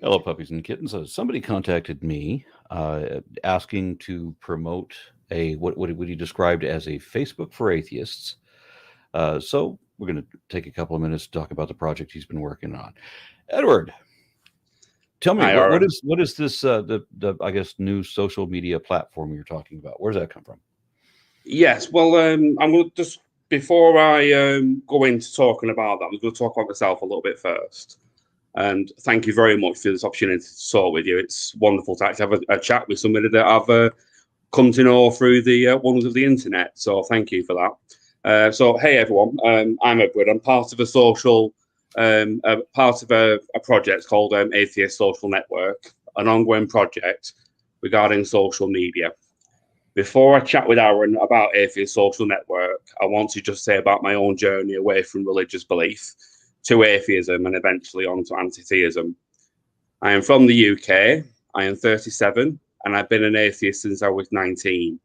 Hello, puppies and kittens. Somebody contacted me asking to promote what he described as a Facebook for atheists. So we're going to take a couple of minutes to talk about the project he's been working on. Edward, tell me Hi, what Aaron. is this the I guess new social media platform you're talking about? Where does that come from? Yes, well, I'm going to just before I go into talking about that, I'm going to talk about myself a little bit first. And thank you very much for this opportunity to talk with you. It's wonderful to actually have a chat with somebody that I've come to know through the wonders of the internet. So thank you for that. So hey everyone, I'm Edward. I'm part of a social, part of a project called Atheist Social Network, an ongoing project regarding social media. Before I chat with Aaron about Atheist Social Network, I want to just say about my own journey away from religious belief to atheism and eventually onto anti-theism. I am from the UK. I am 37 and I've been an atheist since I was 19.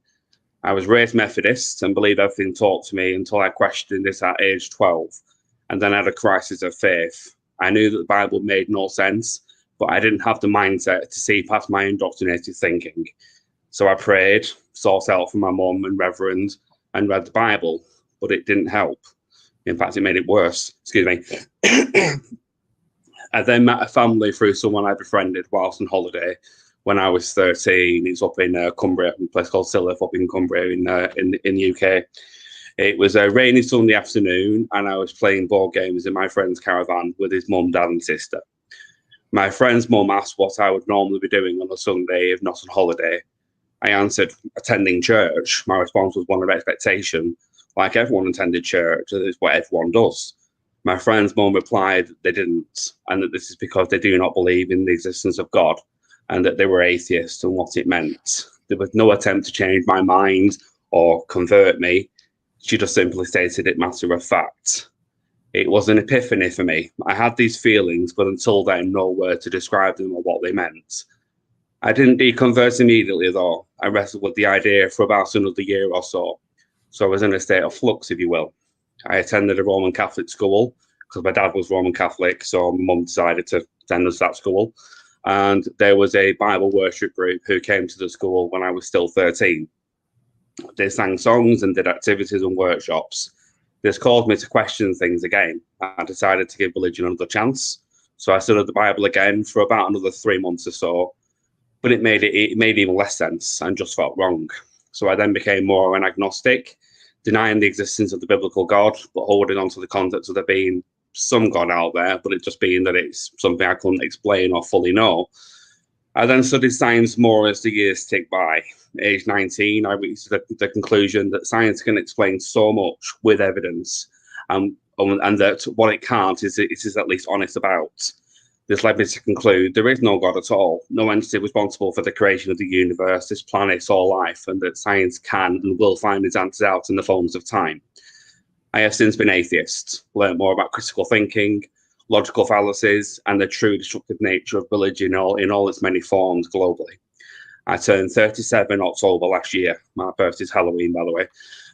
I was raised Methodist and believed everything taught to me until I questioned this at age 12 and then had a crisis of faith. I knew that the Bible made no sense, but I didn't have the mindset to see past my indoctrinated thinking. So I prayed, sought help from my mum and reverend, and read the Bible, but it didn't help. In fact, it made it worse. Excuse me. I then met a family through someone I befriended whilst on holiday when I was 13. It's up in Cumbria, a place called Sillif up in Cumbria in the UK. It was a rainy Sunday afternoon, and I was playing board games in my friend's caravan with his mum, dad, and sister. My friend's mum asked what I would normally be doing on a Sunday if not on holiday. I answered, attending church. My response was one of expectation. Like everyone attended church, it's what everyone does. My friend's mum replied they didn't, and that this is because they do not believe in the existence of God, and that they were atheists and what it meant. There was no attempt to change my mind or convert me. She just simply stated it matter of fact. It was an epiphany for me. I had these feelings, but until then, no word to describe them or what they meant. I didn't deconvert immediately, though. I wrestled with the idea for about another year or so. So I was in a state of flux, if you will. I attended a Roman Catholic school because my dad was Roman Catholic, so my mum decided to send us that school. And there was a Bible worship group who came to the school when I was still 13. They sang songs and did activities and workshops. This caused me to question things again. I decided to give religion another chance. So I studied the Bible again for about another 3 months or so, but it made even less sense and just felt wrong. So I then became more an agnostic, denying the existence of the biblical God, but holding on to the concept of there being some God out there, but it just being that it's something I couldn't explain or fully know. I then studied science more as the years ticked by. Age 19, I reached the conclusion that science can explain so much with evidence, and that what it can't it is at least honest about. This led me to conclude there is no God at all, no entity responsible for the creation of the universe, this planet, or life, and that science can and will find its answers out in the fullness of time. I have since been atheist, learned more about critical thinking, logical fallacies, and the true destructive nature of religion in all its many forms globally. I turned 37 October last year. My birthday's Halloween, by the way.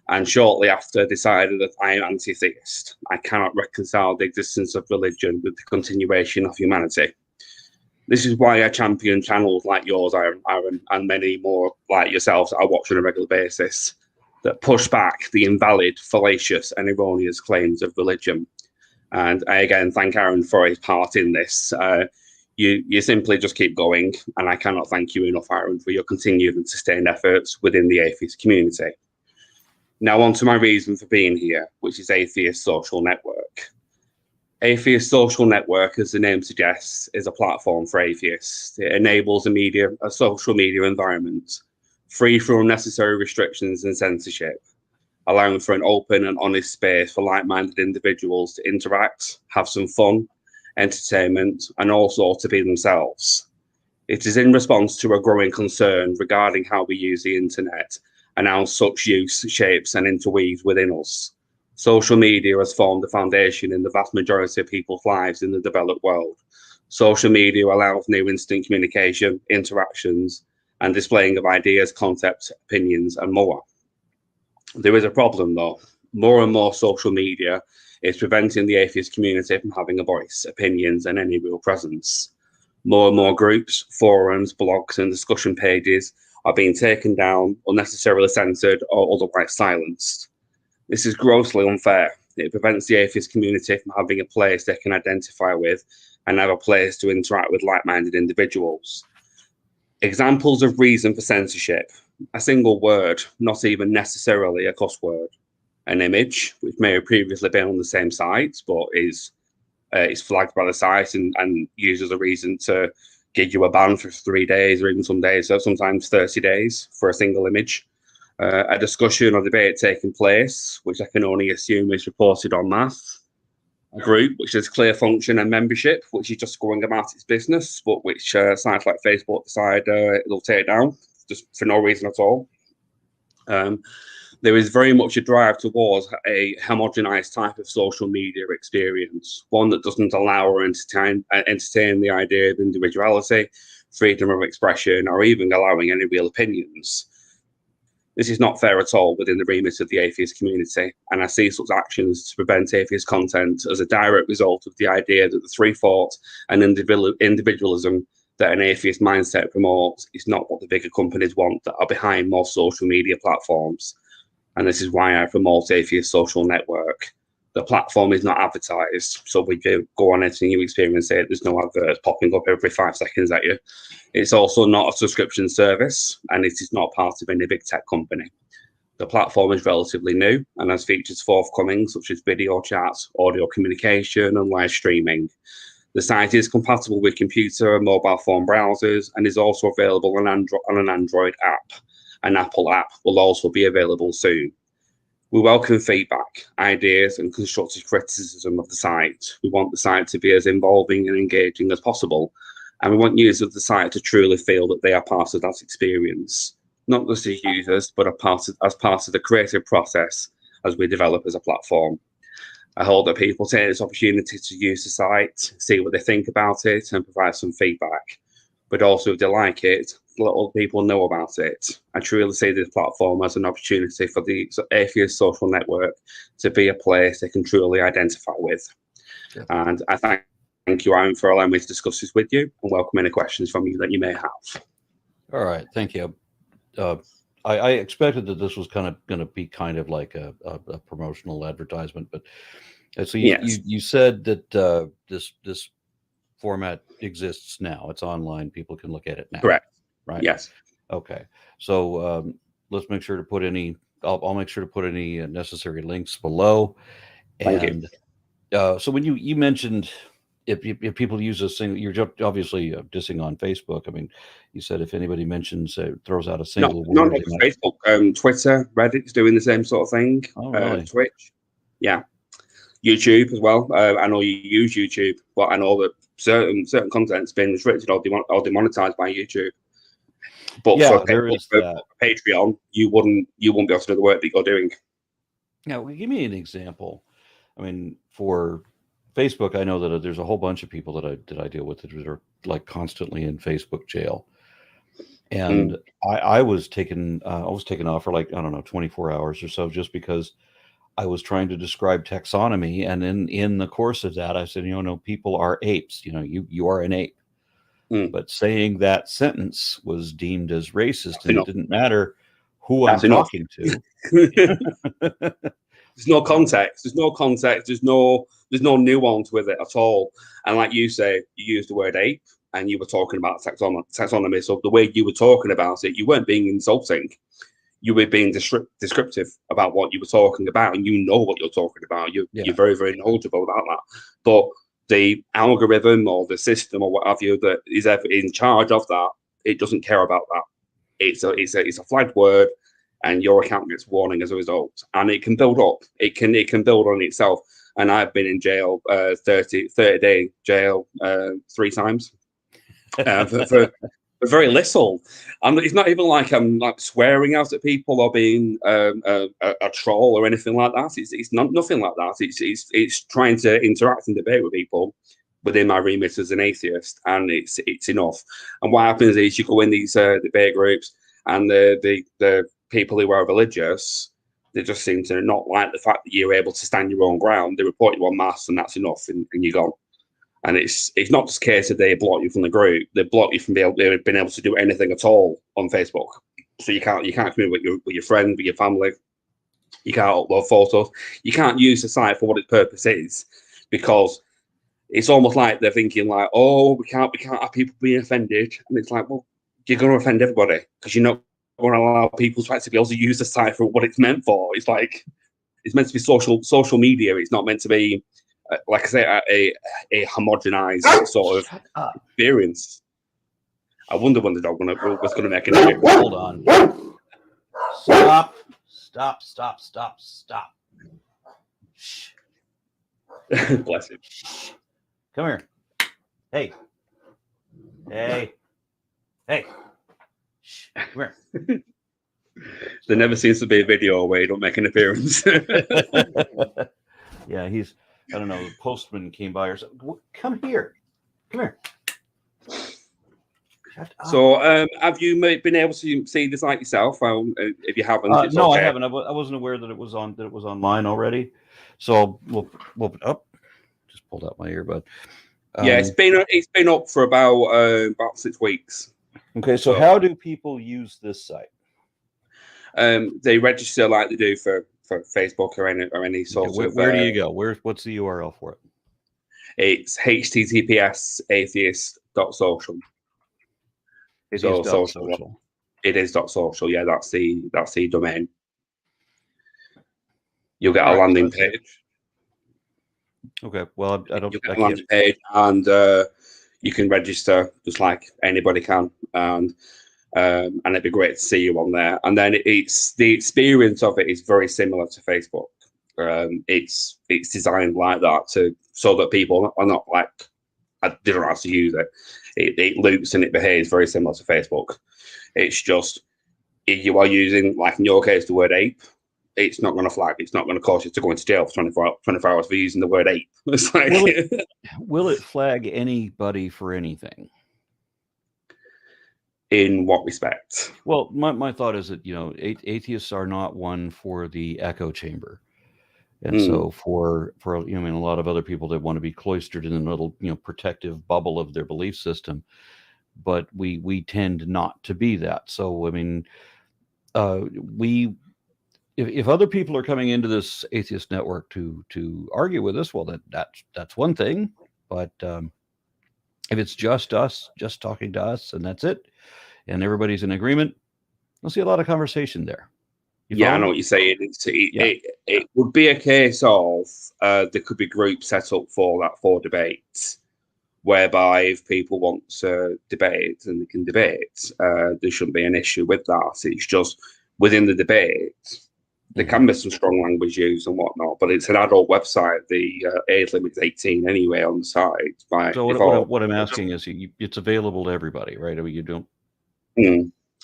And shortly after, decided that I am anti-theist. I cannot reconcile the existence of religion with the continuation of humanity. This is why I champion channels like yours, Aaron, and many more like yourselves that I watch on a regular basis that push back the invalid, fallacious, and erroneous claims of religion. And I again thank Aaron for his part in this. You simply just keep going, and I cannot thank you enough, Aaron, for your continued and sustained efforts within the atheist community. Now on to my reason for being here, which is Atheist Social Network. Atheist Social Network, as the name suggests, is a platform for atheists. It enables a social media environment free from unnecessary restrictions and censorship, allowing for an open and honest space for like-minded individuals to interact, have some fun, entertainment, and also to be themselves. It is in response to a growing concern regarding how we use the internet and how such use shapes and interweaves within us. Social media has formed the foundation in the vast majority of people's lives in the developed world. Social media allows new instant communication, interactions, and displaying of ideas, concepts, opinions, and more. There is a problem, though. More and more social media is preventing the atheist community from having a voice, opinions, and any real presence. More and more groups, forums, blogs, and discussion pages are being taken down, unnecessarily censored, or otherwise silenced. This is grossly unfair. It prevents the atheist community from having a place they can identify with and have a place to interact with like-minded individuals. Examples of reason for censorship: a single word, not even necessarily a cuss word; an image, which may have previously been on the same site, but is flagged by the site and used as a reason to give you a ban for 3 days or even some days, so sometimes 30 days for a single image. A discussion or debate taking place, which I can only assume is reported en masse. A group which has clear function and membership, which is just going about its business, but which sites like Facebook decide it'll take down just for no reason at all. There is very much a drive towards a homogenized type of social media experience, one that doesn't allow or entertain the idea of individuality, freedom of expression, or even allowing any real opinions. This is not fair at all within the remit of the atheist community, and I see such actions to prevent atheist content as a direct result of the idea that the free thought and individualism that an atheist mindset promotes is not what the bigger companies want that are behind most social media platforms. And this is why I promote Atheist Social Network. The platform is not advertised, so when you go on it and you experience it, there's no adverts popping up every 5 seconds at you. It's also not a subscription service, and it is not part of any big tech company. The platform is relatively new and has features forthcoming, such as video chats, audio communication, and live streaming. The site is compatible with computer and mobile phone browsers and is also available on an Android app. An Apple app will also be available soon. We welcome feedback, ideas, and constructive criticism of the site. We want the site to be as involving and engaging as possible, and we want users of the site to truly feel that they are part of that experience, not just as users, but as part of the creative process as we develop as a platform. I hope that people take this opportunity to use the site, see what they think about it, and provide some feedback. But also, if they like it, let other people know about it. I truly see this platform as an opportunity for the Atheist Social Network to be a place they can truly identify with. Yeah. And I thank you, Aaron, for allowing me to discuss this with you, and welcome any questions from you that you may have. All right, thank you. I expected that this was going to be kind of like a promotional advertisement, but so you said that this format exists now. It's online. People can look at it now. Correct. Right. Yes. Okay. So let's make sure to put any. I'll make sure to put any necessary links below. And so when you mentioned if people use a single, you're obviously dissing on Facebook. I mean, you said if anybody mentions throws out a single word. Not Facebook. Twitter, Reddit's doing the same sort of thing. Oh, really? Twitch. Yeah. YouTube as well. I know you use YouTube, but I know that certain content's been restricted or demonetized by YouTube. But for Patreon, you wouldn't be able to do the work that you're doing. Now, give me an example. I mean, for Facebook, I know that there's a whole bunch of people that I deal with that are like constantly in Facebook jail, and I was taken off for like, I don't know, 24 hours or so, just because I was trying to describe taxonomy, and in the course of that, I said, no, people are apes. You are an ape. But saying that sentence was deemed as racist, and it didn't matter who I'm talking to. There's no context. There's no context. There's no nuance with it at all. And like you say, you used the word ape, and you were talking about taxonomy. So the way you were talking about it, you weren't being insulting. You were being descriptive about what you were talking about, and you know what you're talking about. You're very, very knowledgeable about that. But the algorithm or the system or what have you that is ever in charge of that, it doesn't care about that. It's a flagged word, and your account gets warning as a result, and it can build up. It can build on itself. And I've been in jail, 30-day jail 3 times for very little. It's not even like I'm like swearing out at people or being a troll or anything like that. It's nothing like that. It's trying to interact and debate with people within my remit as an atheist, and it's enough. And what happens is you go in these debate groups, and the people who are religious, they just seem to not like the fact that you're able to stand your own ground. They report you en masse, and that's enough, and you're gone. And it's not just a case of they block you from the group; they block you from being able to do anything at all on Facebook. So you can't communicate with your friend, with your family. You can't upload photos. You can't use the site for what its purpose is, because it's almost like they're thinking like, oh, we can't have people being offended, and it's like, well, you're going to offend everybody because you're not going to allow people to actually be able to use the site for what it's meant for. It's like it's meant to be social media. It's not meant to be, like I say, a homogenized sort of experience. I wonder when the dog was going to make an appearance. Hold on. Stop. Shh. Bless him. Come here. Hey. Shh. Come here. There never seems to be a video where you don't make an appearance. Yeah, he's, I don't know, the postman came by or something. Come here. So, have you been able to see the site yourself? If you haven't, it's no, okay. I haven't. I wasn't aware that it was online already. So we'll up. Just pulled out my earbud. Yeah, it's been up for about 6 weeks. Okay, so how do people use this site? They register like they do for Facebook or any sort of. Where do you go? What's the URL for it? It's https atheist.social. Social. It is .social. Yeah, that's the domain. You'll get a landing page. Okay. Well, I don't. You'll get a landing page, and you can register just like anybody can, and it'd be great to see you on there. And then it's the experience of it is very similar to Facebook. It's designed like that so that people are not like, they don't have to use it. It loops and it behaves very similar to Facebook. It's just, if you are using, like in your case, the word ape, it's not going to flag. It's not going to cause you to go into jail for 24 hours for using the word ape. It's like, will it flag anybody for anything? In what respect? Well, my thought is that, atheists are not one for the echo chamber. And so for a lot of other people that want to be cloistered in a little, protective bubble of their belief system, but we tend not to be that. So, I mean, if other people are coming into this atheist network to argue with us, well, that's one thing. But if it's just us, just talking to us, and that's it, and everybody's in agreement, we'll see a lot of conversation there. I know what you're saying. It would be a case of there could be groups set up for debates, whereby if people want to debate and they can debate, there shouldn't be an issue with that. It's just within the debate, there can be some strong language used and whatnot, but it's an adult website. The age limit is 18 anyway on the site. So what I'm asking is, it's available to everybody, right? I mean, you don't.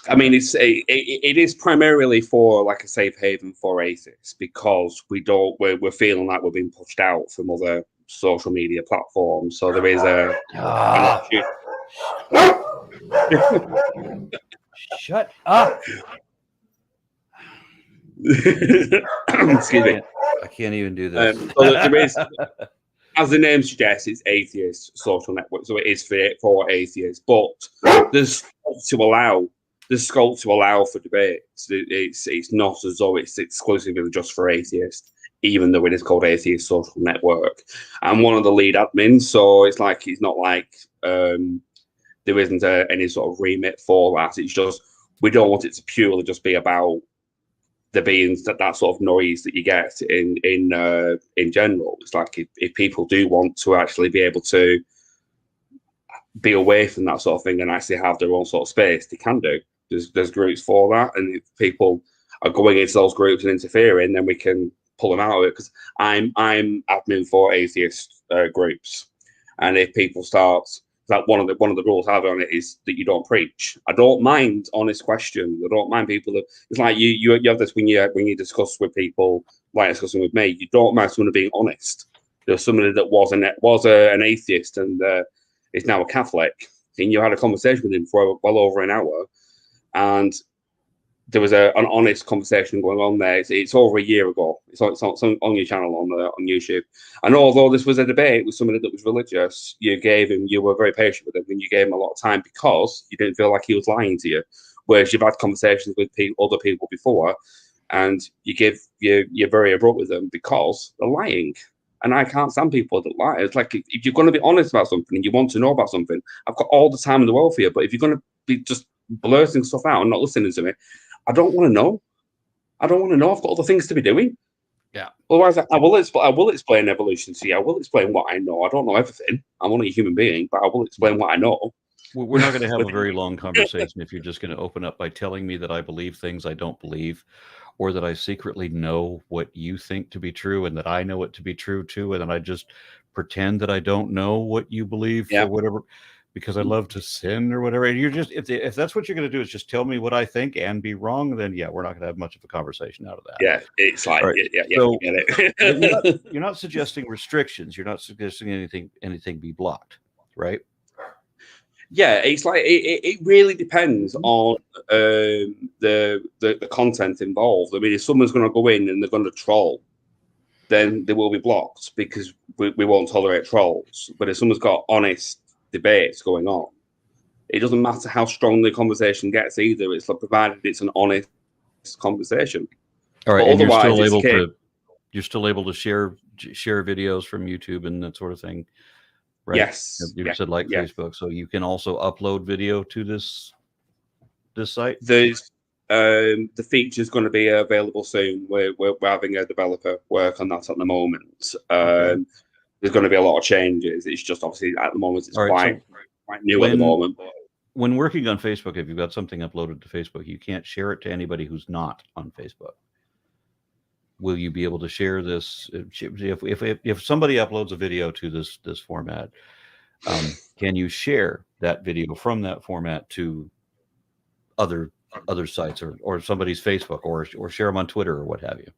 I mean, it is primarily for like a safe haven for atheists, because we're feeling like we're being pushed out from other social media platforms. So there is Shut up. Excuse me. I can't even do this. So there is, as the name suggests, it's Atheist Social Network, so it is for atheists. But there's scope to allow for debates. It's not as though it's exclusively just for atheists, even though it is called Atheist Social Network. I'm one of the lead admins, so it's not like there isn't any sort of remit for that. It's just we don't want it to purely just be about there being that sort of noise that you get in general. It's like if people do want to actually be able to be away from that sort of thing and actually have their own sort of space, they can do. There's groups for that, and if people are going into those groups and interfering, then we can pull them out of it. Because I'm admin for atheist groups, and if people start, that one of the rules I have on it is that you don't preach. I don't mind honest questions. I don't mind people that, it's like you have this when you discuss with people, like discussing with me. You don't mind someone being honest. There's somebody that was an atheist and is now a Catholic, and you had a conversation with him for well over an hour, and there was an honest conversation going on there. It's over a year ago. It's on your channel on YouTube. And although this was a debate with somebody that was religious, you were very patient with him, and you gave him a lot of time because you didn't feel like he was lying to you. Whereas you've had conversations with other people before, and you're very abrupt with them because they're lying. And I can't stand people that lie. It's like, if you're going to be honest about something and you want to know about something, I've got all the time in the world for you. But if you're going to be just blurting stuff out and not listening to me, I don't want to know. I don't want to know. I've got other things to be doing. Yeah. Otherwise, I will explain evolution to you. I will explain what I know. I don't know everything. I'm only a human being, but I will explain what I know. We're not going to have a very long conversation if you're just going to open up by telling me that I believe things I don't believe, or that I secretly know what you think to be true and that I know it to be true too, and then I just pretend that I don't know what you believe or whatever, because I love to sin or whatever. And you're just, if that's what you're going to do is just tell me what I think and be wrong, then yeah, we're not going to have much of a conversation out of that. Yeah, it's like, right. So, get it. you're not suggesting restrictions. You're not suggesting anything be blocked, right? Yeah, it's like it really depends on the content involved. I mean, if someone's going to go in and they're going to troll, then they will be blocked because we won't tolerate trolls. But if someone's got honest debates going on, it doesn't matter how strong the conversation gets either. It's like, provided it's an honest conversation. All right, and you're still able to share videos from YouTube and that sort of thing. Right. Yes. You said Facebook, so you can also upload video to this site. There's the feature's going to be available soon. We're having a developer work on that at the moment. Okay. There's going to be a lot of changes. It's just obviously at the moment it's quite new at the moment. But when working on Facebook, if you've got something uploaded to Facebook, you can't share it to anybody who's not on Facebook. Will you be able to share this if somebody uploads a video to this format? Can you share that video from that format to other sites or somebody's Facebook or share them on Twitter or what have you?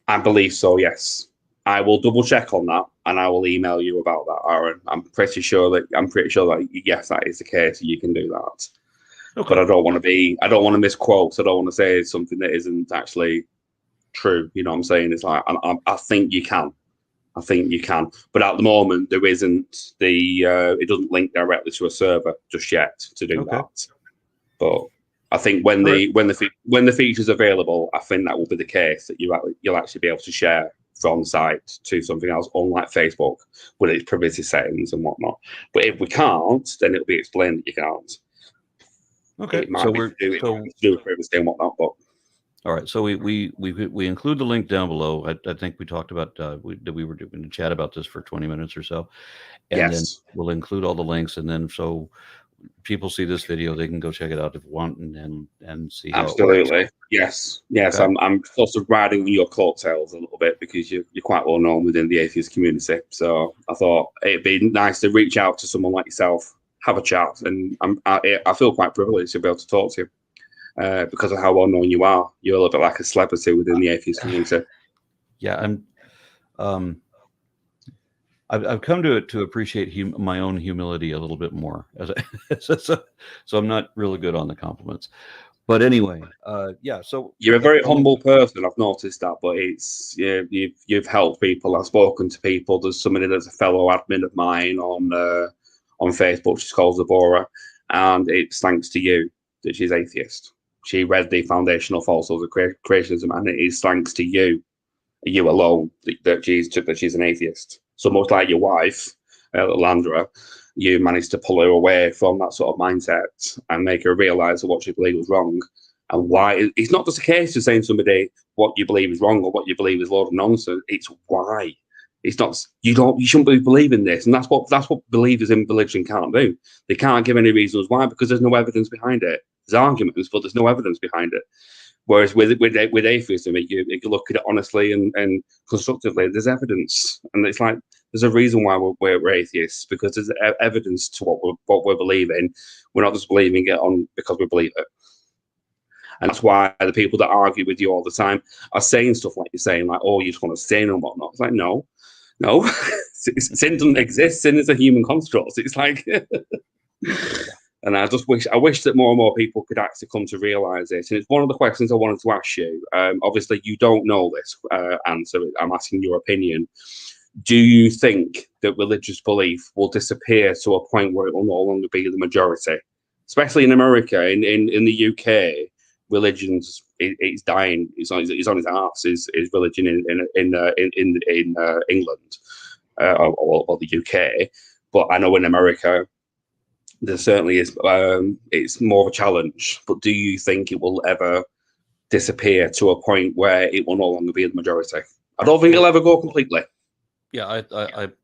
I believe so. Yes, I will double check on that and I will email you about that, Aaron. I'm pretty sure that yes, that is the case. You can do that. Okay. But I don't want to misquote. I don't want to say something that isn't actually true. You know what I'm saying? It's like I think you can. But at the moment there isn't it doesn't link directly to a server just yet to do that. But I think when the feature's available, I think that will be the case, that you'll actually be able to share from site to something else, unlike Facebook with its privacy settings and whatnot. But if we can't, then it'll be explained that you can't. Okay. So we're do privacy and whatnot, but. All right, so we include the link down below. I think we talked about we were doing a chat about this for 20 minutes or so, and then we'll include all the links, and then so people see this video, they can go check it out if they want, and see. Absolutely, yes. Okay. I'm sort of riding your coattails a little bit because you're quite well known within the atheist community. So I thought it'd be nice to reach out to someone like yourself, have a chat, and I feel quite privileged to be able to talk to you. Because of how well known you are, you're a little bit like a celebrity within the atheist community. Yeah, I've come to appreciate my own humility a little bit more, so I'm not really good on the compliments. But anyway, yeah. So you're a very humble person. I've noticed that, but it's you've helped people. I've spoken to people. There's somebody that's a fellow admin of mine on Facebook. She's called Zabora, and it's thanks to you that she's atheist. She read the Foundational Falsehoods of Creationism, and it is thanks to you alone, that she's an atheist. So much like your wife, Landra, you managed to pull her away from that sort of mindset and make her realise that what she believed was wrong, and why. It's not just a case of saying somebody what you believe is wrong or what you believe is a load of nonsense. It's why. It's not. You shouldn't be believing this, and that's what believers in religion can't do. They can't give any reasons why, because there's no evidence behind it. There's arguments, but there's no evidence behind it. Whereas with atheism, if you look at it honestly and constructively, there's evidence, and it's like there's a reason why we're atheists, because there's evidence to what we're believing. We're not just believing it because we believe it. And that's why the people that argue with you all the time are saying stuff like you're saying, like, oh, you just want to sin and whatnot. It's like, no. Sin doesn't exist. Sin is a human construct. It's like And I wish that more and more people could actually come to realize it. And it's one of the questions I wanted to ask you. Obviously, you don't know this answer. I'm asking your opinion. Do you think that religious belief will disappear to a point where it will no longer be the majority? Especially in America, in the UK, religion's it's dying. It's on its arse. Is religion in England or the UK? But I know in America, there certainly is. It's more of a challenge. But do you think it will ever disappear to a point where it will no longer be the majority? I don't think it'll ever go completely. Yeah,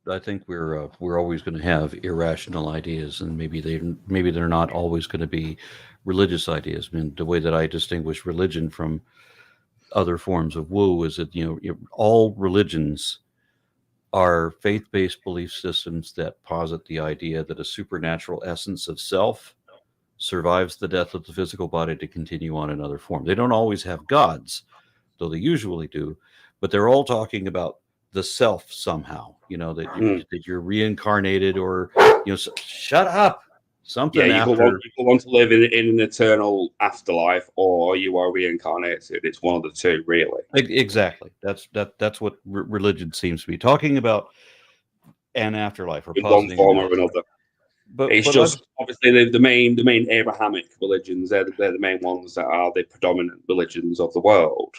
I think we're always going to have irrational ideas, and maybe they're not always going to be religious ideas. I mean, the way that I distinguish religion from other forms of woo is that all religions are faith-based belief systems that posit the idea that a supernatural essence of self survives the death of the physical body to continue on in other forms. They don't always have gods, though they usually do, but they're all talking about the self somehow, that you're reincarnated, or shut up, something. Yeah, you go on to live in an eternal afterlife, or you are reincarnated. It's one of the two, really. Exactly. That's what religion seems to be talking about, an afterlife, or in one form or another. But it's just obviously the main Abrahamic religions. They're the main ones that are the predominant religions of the world,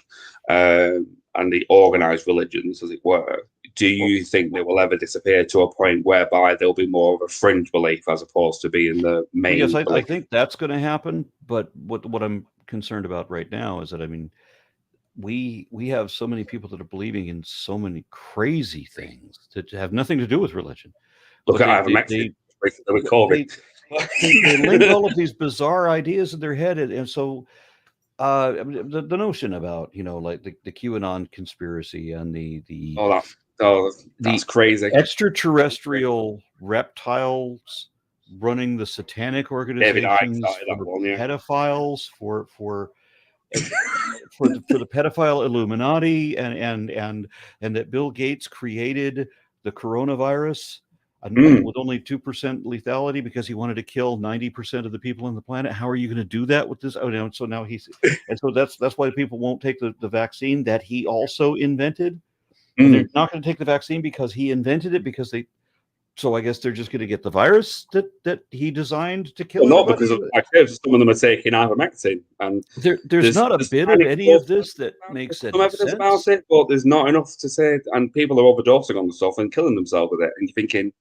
and the organized religions, as it were. Do you think they will ever disappear to a point whereby there'll be more of a fringe belief as opposed to being the main? Yes, I think that's going to happen. But what I'm concerned about right now is that, I mean, we have so many people that are believing in so many crazy things that have nothing to do with religion. Look at ivermectin. They link all of these bizarre ideas in their head, and so the notion about like the QAnon conspiracy and that's crazy. Extraterrestrial reptiles running the satanic organizations, pedophiles, for the pedophile Illuminati, and that Bill Gates created the coronavirus with only 2% lethality because he wanted to kill 90% of the people on the planet. How are you going to do that with this? So now so that's why people won't take the vaccine that he also invented. And they're not going to take the vaccine because he invented it, so I guess they're just going to get the virus that he designed to kill. Well, not because of some of them are taking ivermectin, and there's not a bit of any of this that makes any sense about it, but there's not enough to say. And people are overdosing on the stuff and killing themselves with it, and you're thinking,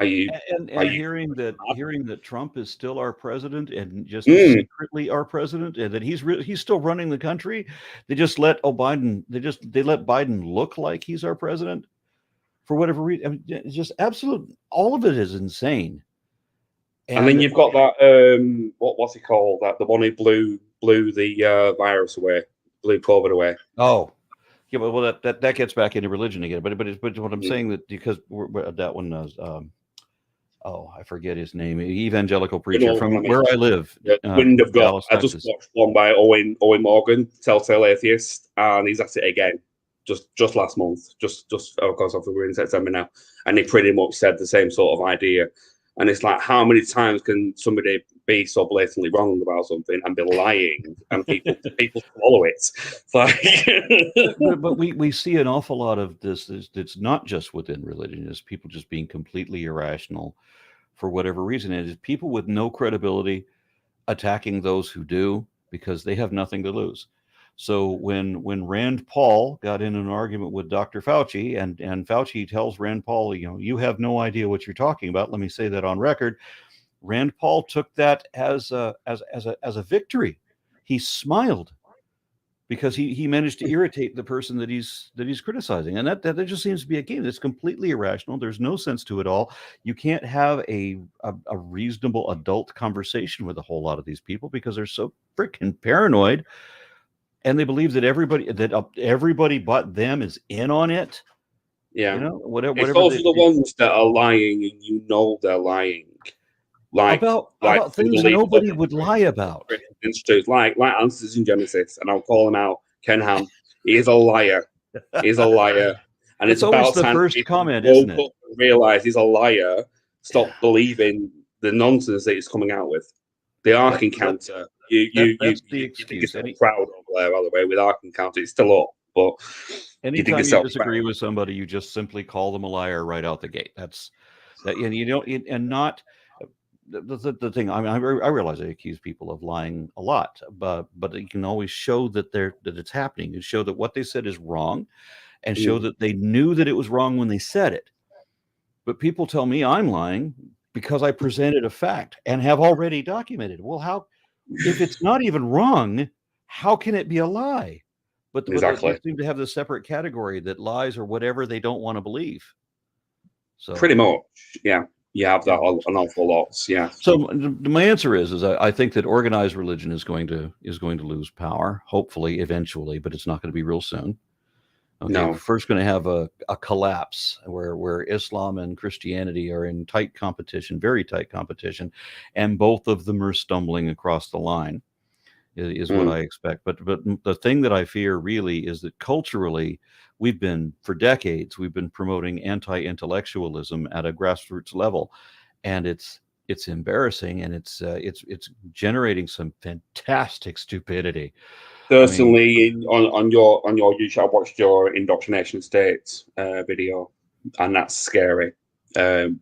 hearing that Trump is still our president and just secretly our president, and that he's still running the country. They just let Biden. They let Biden look like he's our president for whatever reason. I mean, it's just absolute. All of it is insane. And then you've got that what's it called? That the one who blew the virus away, blew COVID away. Oh. Yeah, well, that gets back into religion again. But what I'm saying, that because that one was, I forget his name, evangelical preacher from where I live. Wind of God. Dallas, I just watched one by Owen Morgan, Telltale Atheist, and he's at it again. Just last month. Just of course, we're in September now, and he pretty much said the same sort of idea. And it's like, how many times can somebody be so blatantly wrong about something and be lying, and people follow it? But we see an awful lot of this. It's not just within religion. It's people just being completely irrational for whatever reason. It is people with no credibility attacking those who do because they have nothing to lose. So when Rand Paul got in an argument with Dr. Fauci, and Fauci tells Rand Paul, you have no idea what you're talking about. Let me say that on record. Rand Paul took that as a victory. He smiled because he managed to irritate the person that he's criticizing, and that just seems to be a game that's completely irrational. There's no sense to it all. You can't have a reasonable adult conversation with a whole lot of these people because they're so freaking paranoid. And they believe that everybody but them is in on it. Yeah, whatever. It's also the ones that are lying, and they're lying, about things nobody would lie about. Like answers in Genesis, and I'll call him out. Ken Ham, he is a liar. He's a liar, and it's always about the time first comment, isn't it? Realize he's a liar. Stop believing the nonsense that it's coming out with. The Ark Encounter, that's the you think excuse. yourself proud over there, by the way, with Ark Encounter. It's still up, but Anytime you disagree with somebody, you just simply call them a liar right out the gate. That's that, and you don't, and not the thing. I mean, I realize I accuse people of lying a lot, but you can always show that it's happening. And show that what they said is wrong, and show that they knew that it was wrong when they said it. But people tell me I'm lying because I presented a fact and have already documented. Well, how, if it's not even wrong, how can it be a lie? But exactly. they seem to have this separate category that lies are whatever they don't want to believe. So pretty much, yeah. You have that an awful lot, yeah. So my answer is I think that organized religion is going to lose power, hopefully, eventually, but it's not going to be real soon. Okay, no. We're first going to have a collapse where Islam and Christianity are in tight competition, very tight competition, and both of them are stumbling across the line, is what I expect. But the thing that I fear really is that culturally, for decades, we've been promoting anti-intellectualism at a grassroots level, and it's embarrassing, and it's generating some fantastic stupidity. Certainly, on your YouTube, I watched your indoctrination states video, and that's scary.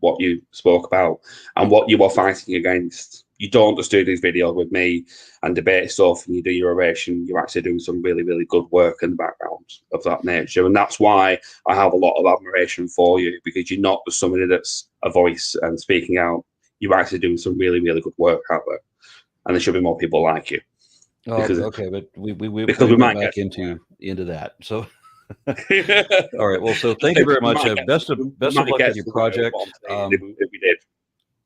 What you spoke about and what you are fighting against. You don't just do these videos with me and debate stuff, and you do your oration. You're actually doing some really, really good work in the background of that nature, and that's why I have a lot of admiration for you, because you're not just somebody that's a voice and speaking out. You're actually doing some really, really good work out there, and there should be more people like you. Okay, but we might back into that. So, all right. Well, so thank you very much. Best of luck with your project. If we did,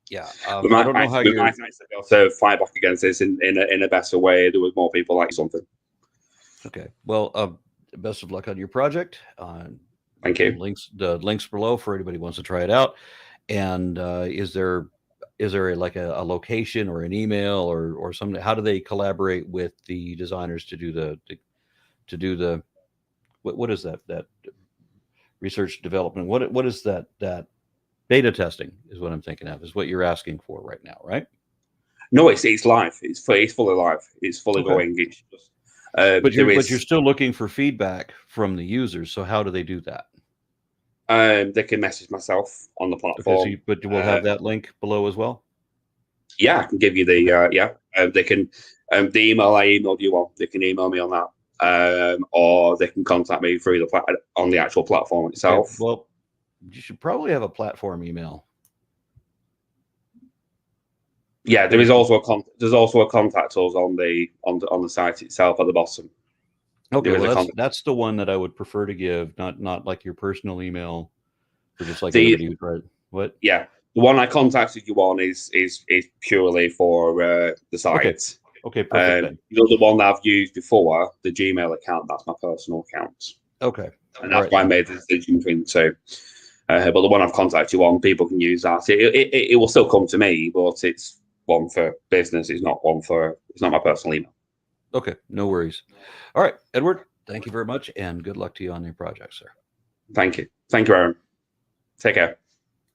yeah. I don't know how you might be able to fight back against this in a better way. There was more people like something. Okay. Well, best of luck on your project. Thank you. Links below for anybody who wants to try it out. And is there a location or an email or something? How do they collaborate with the designers to do the what is that research development? What is that beta testing is what I'm thinking of, is what you're asking for right now, right? No, it's live. It's fully live. It's fully going. It's just, but you're still looking for feedback from the users. So how do they do that? They can message myself on the platform. Okay, but we'll have that link below as well. Yeah, I can give you the they can the email I emailed you on. They can email me on that, or they can contact me through on the actual platform itself. Okay, well, you should probably have a platform email. Yeah, there is also a contact us on the site itself at the bottom. Okay, well, that's the one that I would prefer to give, not like your personal email, for just like anybody who's right. What? Yeah, the one I contacted you on is purely for the site. Okay, perfect. The one that I've used before, the Gmail account, that's my personal account. Okay, and that's why I made the decision between the two. But the one I've contacted you on, people can use that. It will still come to me, but it's one for business. It's not my personal email. Okay, no worries. All right, Edward, thank you very much, and good luck to you on your project, sir. Thank you, Aaron. Take care.